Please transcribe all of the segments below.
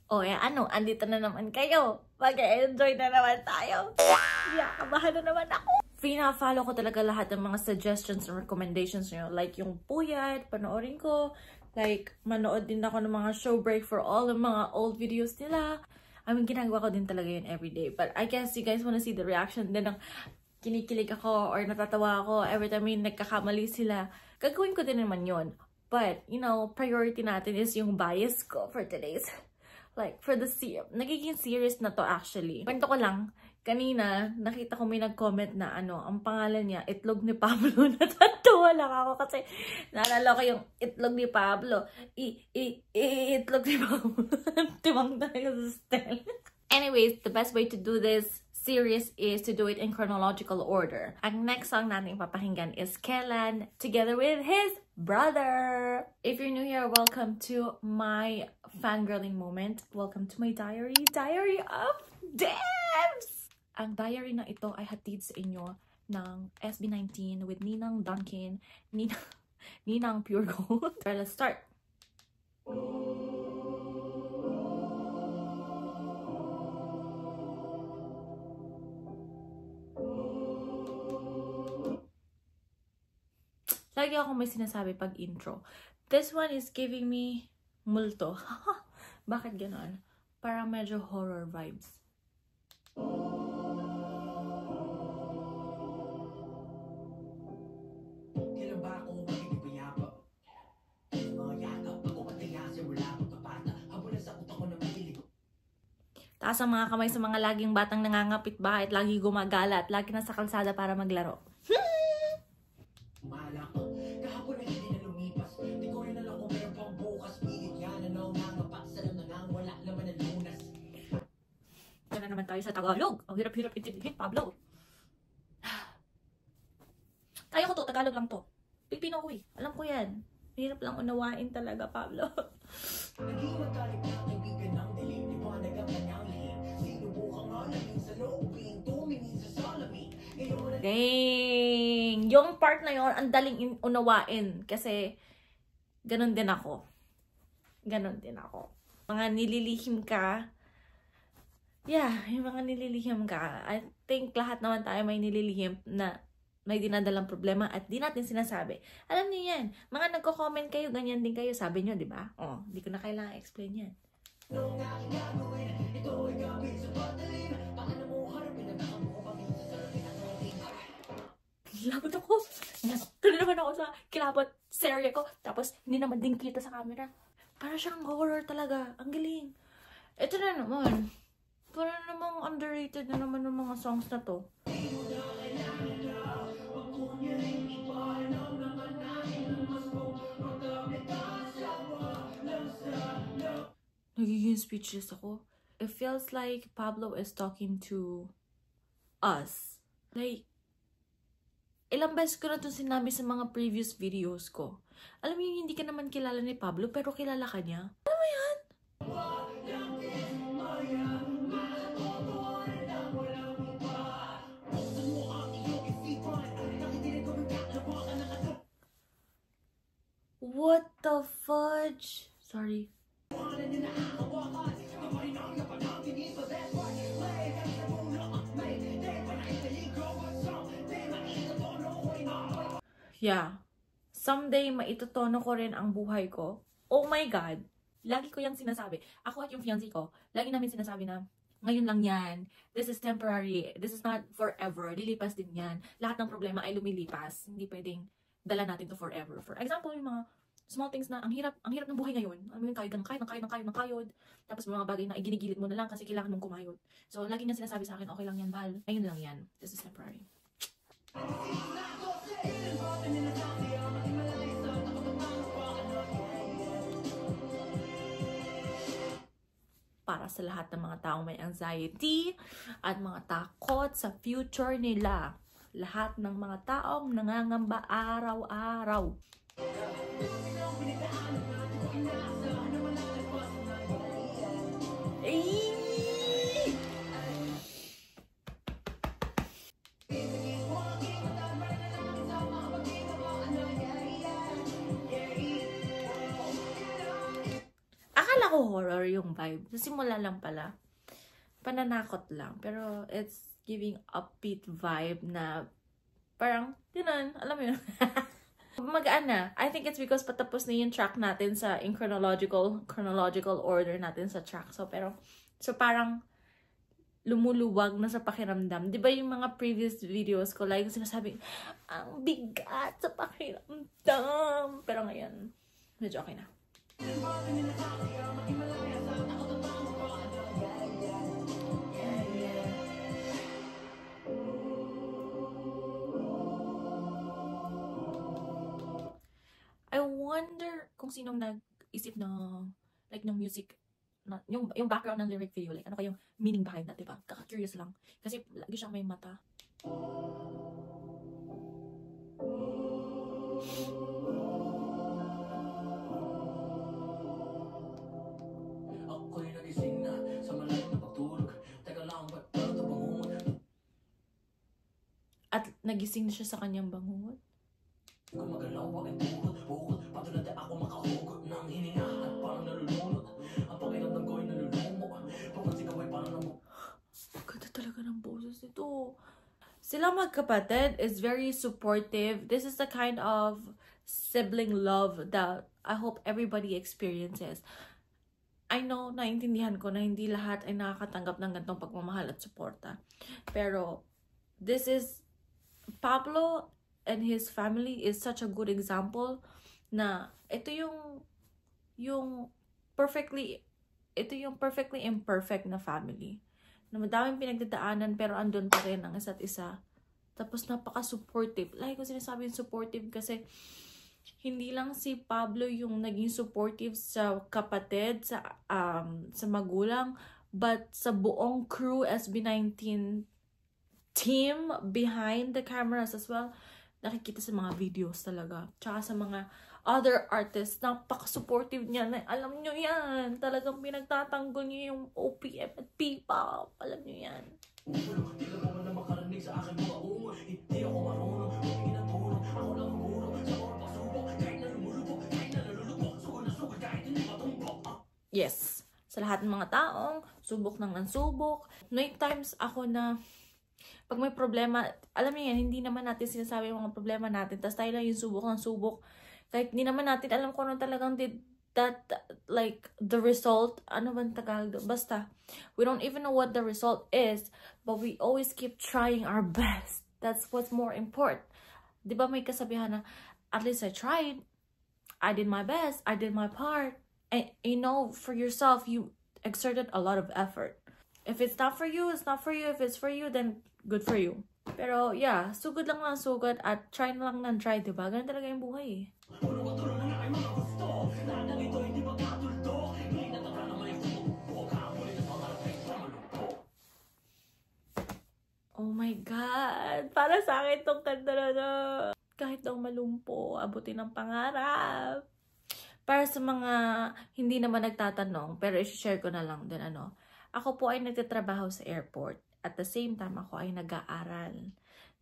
O ano, andito na naman kayo. Mag-enjoy na naman tayo. Kabahan na naman ako. Fina-follow ko talaga lahat ng mga suggestions and recommendations nyo. Like yung Puyat, panoorin ko. Like, manood din ako ng mga show break for all ng mga old videos nila. I mean, ginagawa ko din talaga yun everyday. But I guess you guys wanna see the reaction din ng kinikilig ako or natatawa ako every time yung nagkakamali sila. Gagawin ko din naman yun. But, you know, priority natin is yung bias ko for today's. Like, for the nagiging series na to actually. Kwento ko lang, kanina, nakita ko may nag-comment na ang pangalan niya, Itlog ni Pablo. Natatawa lang ako kasi naalala ko yung Itlog ni Pablo. Itlog ni Pablo. Timang talaga sa style. Anyways, the best way to do this series is to do it in chronological order. Ang next song natin papakinggan is Kellan together with his brother. If you're new here, welcome to my fangirling moment. Welcome to my diary of Debs! Ang diary na ito ay hatid sa inyo ng SB19 with Ninang Duncan, Ninang Pure Gold. So let's start. Lagi ako may sinasabi pag intro. This one is giving me multo. Bakit ganon? Parang medyo horror vibes. Kailan ba ako magiging payapa? Mga yakap, ako matayasa mula pagkapata. Habulan sa utak ko na makilig. Taas ang mga kamay sa mga laging batang nangangapit bahay at lagi gumagala at lagi nasa kalsada para maglaro. Naman tayo sa Tagalog. Ang hirap-hirap intindihin, Pablo. Kaya ko to, Tagalog lang to. Pilipino ko eh. Alam ko yan. Hirap lang unawain talaga, Pablo. Dang! Yung part na yon ang daling unawain. Kasi, ganun din ako. Ganun din ako. Mga nililihim ka. Yeah, yung mga nililihim ka. I think lahat naman tayo may nililihim na may dinadalang problema at di natin sinasabi. Alam niyo yan. Mga nagko-comment kayo, ganyan din kayo. Sabi niyo, di ba? Oh, di ko na kailangan explain yan. Kilabot ako. Tuloy naman ako sa kilabot serye ko. Tapos, hindi naman din kita sa camera. Para siyang horror talaga. Ang galing. Ito na naman. Parang namang underrated na naman ng mga songs na to. Nagiging speechless ako. It feels like Pablo is talking to us. Like, ilang beses ko na itong sinabi sa mga previous videos ko. Alam mo yung hindi ka naman kilala ni Pablo pero kilala ka niya? Alam mo yan? What the fudge? Sorry. Yeah. Someday, maitutono ko rin ang buhay ko. Oh my God. Lagi ko yung sinasabi. Ako at yung fiancé ko, lagi namin sinasabi na, ngayon lang yan. This is temporary. This is not forever. Lilipas din yan. Lahat ng problema ay lumilipas. Hindi pwedeng dala natin to forever. For example, yung mga small things na ang hirap ng buhay ngayon. Alam mo yung kayod. Tapos mga bagay na iginigilid mo na lang kasi kailangan mong kumayod. So, lagi niya sinasabi sa akin, okay lang yan, Val. Ngayon lang yan. This is temporary. Para sa lahat ng mga taong may anxiety at mga takot sa future nila. Lahat ng mga taong nangangamba araw-araw. Akala ko horror yung vibe. Sa simula lang pala. Pananakot lang. Pero it's giving upbeat vibe na parang, yun, alam mo yun. Magaan na. I think it's because patapos na yung track natin in chronological order natin sa track. So parang lumuluwag na sa pakiramdam. Di ba yung mga previous videos ko, like sinasabi, ang bigat sa pakiramdam. Pero ngayon, medyo okay na. I wonder kung sinong nag-isip ng music, yung background ng lyric video, like ano kayong meaning behind that, diba? Kaka-curious lang. Kasi lagi siyang may mata. Ako'y nagising na sa malalim na pagtulog. Teka lang, ba't parang bangungot? At nagising na siya sa kanyang bangungot? Kung magalaw ang tuhod, patulad na ako makahugot ng hininga at parang nalulunod. Ang pakiramdam ko ay nalulumo. Pagpansin ko ay parang ganda talaga ng boses nito. Sila magkapatid is very supportive. This is the kind of sibling love that I hope everybody experiences. I know, naintindihan ko na hindi lahat ay nakakatanggap ng ganitong pagmamahal at suporta. Pero this is Pablo and his family is such a good example na ito yung perfectly imperfect na family. Na madaming pinagdadaanan pero andun pa rin ang isa't isa. Tapos napaka-supportive. Like ko sinasabi yung supportive kasi hindi lang si Pablo yung naging supportive sa kapatid, sa magulang, but sa buong crew SB19 team behind the cameras as well. Nakikita sa mga videos talaga. Tsaka sa mga other artists, napaka-supportive niya. Alam nyo yan. Talagang pinagtatanggol niyo yung OPM at P-pop. Alam nyo yan. Hindi ka pa na makarinig sa akin mga ungo. Hindi ako marunong. Humingi ng tulong. Ako lang ang guro. Sa mga pasubok. Kahit na lumulubok. Kahit na nalulubok. Sugod na sugod. Kahit hindi matumbok. Yes. Sa lahat ng mga taong, subok nang nansubok. May times ako na pag may problema, alam niyo yan, hindi naman natin sinasabi yung mga problema natin. Tapos tayo lang yung subok ng subok. Kahit hindi naman natin alam kung ano talagang like, the result. Ano ba ang Tagalog? Basta, we don't even know what the result is. But we always keep trying our best. That's what's more important. Diba may kasabihan na, at least I tried. I did my best. I did my part. And you know, for yourself, you exerted a lot of effort. If it's not for you, it's not for you. If it's for you, then good for you. Pero yeah, sugod lang sugod at try na lang ng try, diba? Ganun talaga yung buhay eh. Oh my God! Para sa akin tong kanta na. Kahit daw malumpo, abutin ang pangarap. Para sa mga hindi naman nagtatanong, pero i-share ko na lang din ako po ay nagtatrabaho sa airport. At the same time, ako ay nag-aaral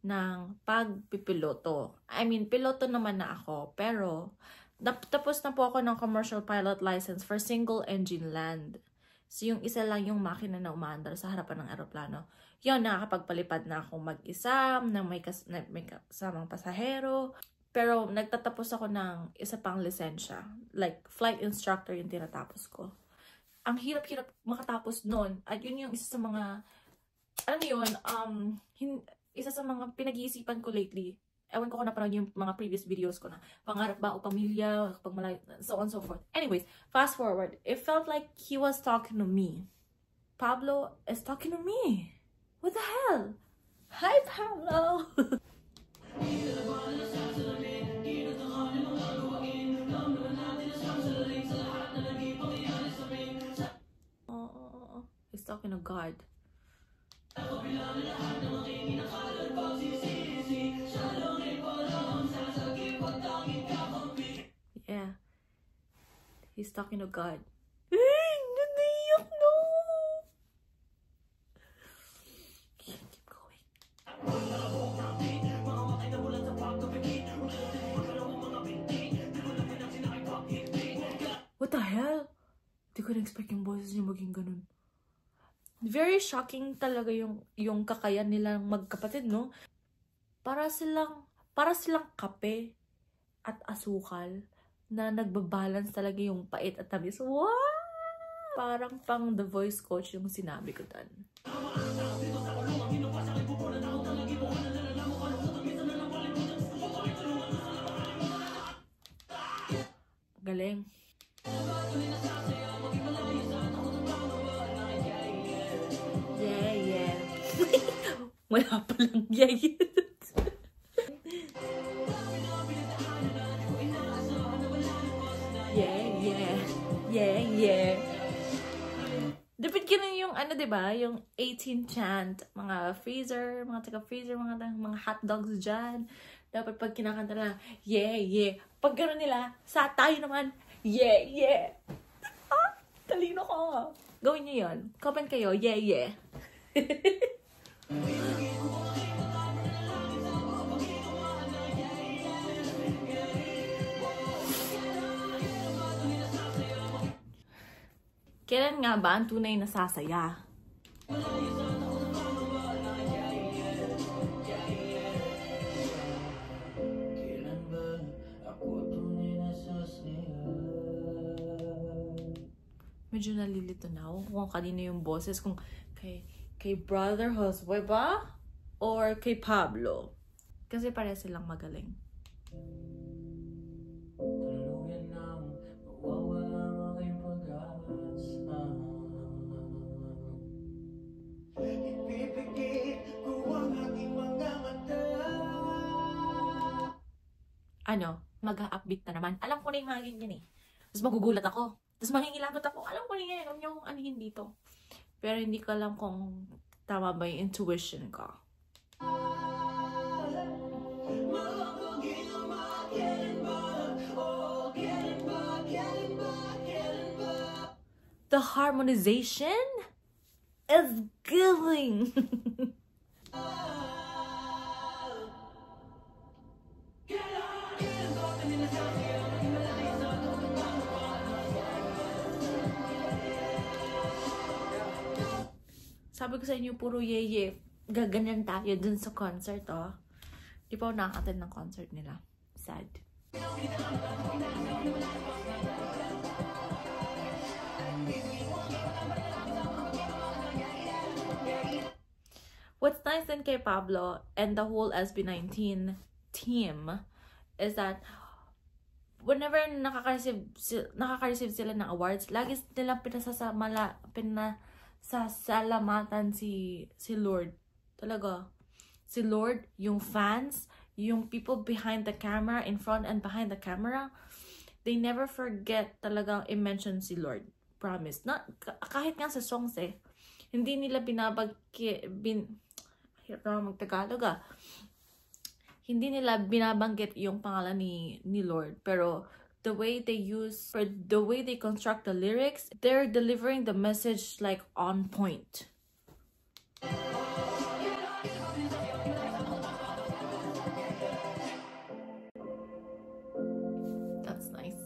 ng pagpipiloto. I mean, piloto naman na ako. Pero, tapos na po ako ng commercial pilot license for single engine land. So, yung isa lang yung makina na umaandar sa harapan ng aeroplano. Yun, nakakapagpalipad na ako mag-isa, na may kasamang pasahero. Pero, nagtatapos ako ng isa pang lisensya. Like, flight instructor yung tinatapos ko. Ang hirap-hirap makatapos nun. At yun yung isa sa mga, alam mo yun, isa sa mga pinag-iisipan ko lately. Ewan ko kung napanood yung mga previous videos ko na pangarap ba o pamilya, pag malayo, so on and so forth. Anyways, fast forward. It felt like he was talking to me. Pablo is talking to me. What the hell? Hi, Pablo! He's talking to God. Yeah. He's talking to God. Naniyak no! Keep going. What the hell? Di ko ko na-expect yung boses niya maging ganun. Very shocking talaga yung kakayan nilang magkapatid, no? Para silang kape at asukal na nagbabalance talaga yung pait at tamis. Wow! Parang pang The Voice coach yung sinabi ko dun. Galing. Yeah. Wala palang yeah. Yeah. Dapat ganun yung ano, diba? Yung 18 chant. Mga freezer, mga taga-freezer, mga hotdogs dyan. Dapat pag kinakanta na, yeah. Pag gano'n nila, sa tayo naman, yeah. Ah, talino ko. Gawin niyo yun. Comment kayo, yeah. Kailan nga ba ang tunay na sasaya? Medyo nalilito na ako kung kanino yung boses, kung kay Brother Josue ba? Or kay Pablo? Kasi pareha silang magaling. Ano? Mag-upbeat na naman. Alam ko na yung mga ganyan eh. Tapos magugulat ako. Tapos mangingilagot ako. Alam ko na yan. Huwag niyong anihin dito. Pero hindi ko alam kung tama ba yung intuition ko. The harmonization is killing. Sabi ko sa inyo, puro yeye. Gaganyan tayo dun sa concert, oh. Di pa ako nakaka-attend ng concert nila. Sad. What's nice in kay Pablo and the whole SB19 team is that whenever nakaka-receive sila ng awards, lagi nilang sasalamatan si Lord. Talaga. Si Lord, yung fans, yung people behind the camera, in front and behind the camera, they never forget talagang i-mention si Lord. Promise. Kahit nga sa songs eh, hindi nila hindi nila binabanggit yung pangalan ni Lord. Pero the way they construct the lyrics, they're delivering the message like on point. That's nice.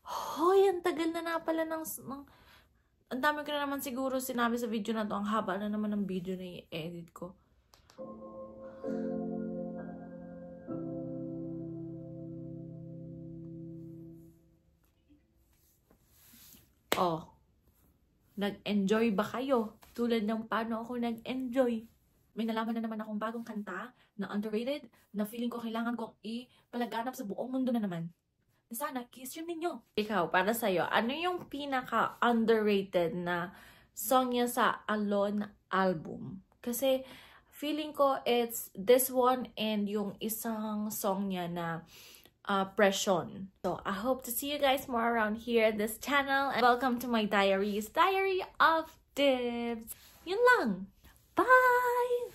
Hoy, ang tagal na pala ng ang dami ko na naman siguro sinabi sa video na to. Ang haba na naman ng video na i-edit ko. Oh, nag-enjoy ba kayo? Tulad ng paano ako nag-enjoy. May nalaman na naman akong bagong kanta na underrated, na feeling ko kailangan kong ipalaganap sa buong mundo na naman. Sana, kiss yun ninyo. Ikaw, para sa'yo, ano yung pinaka-underrated na song niya sa Alone album? Kasi feeling ko it's this one and yung isang song niya na Presyon. So, I hope to see you guys more around here at this channel. And welcome to my diary of Dibs. Yun lang. Bye!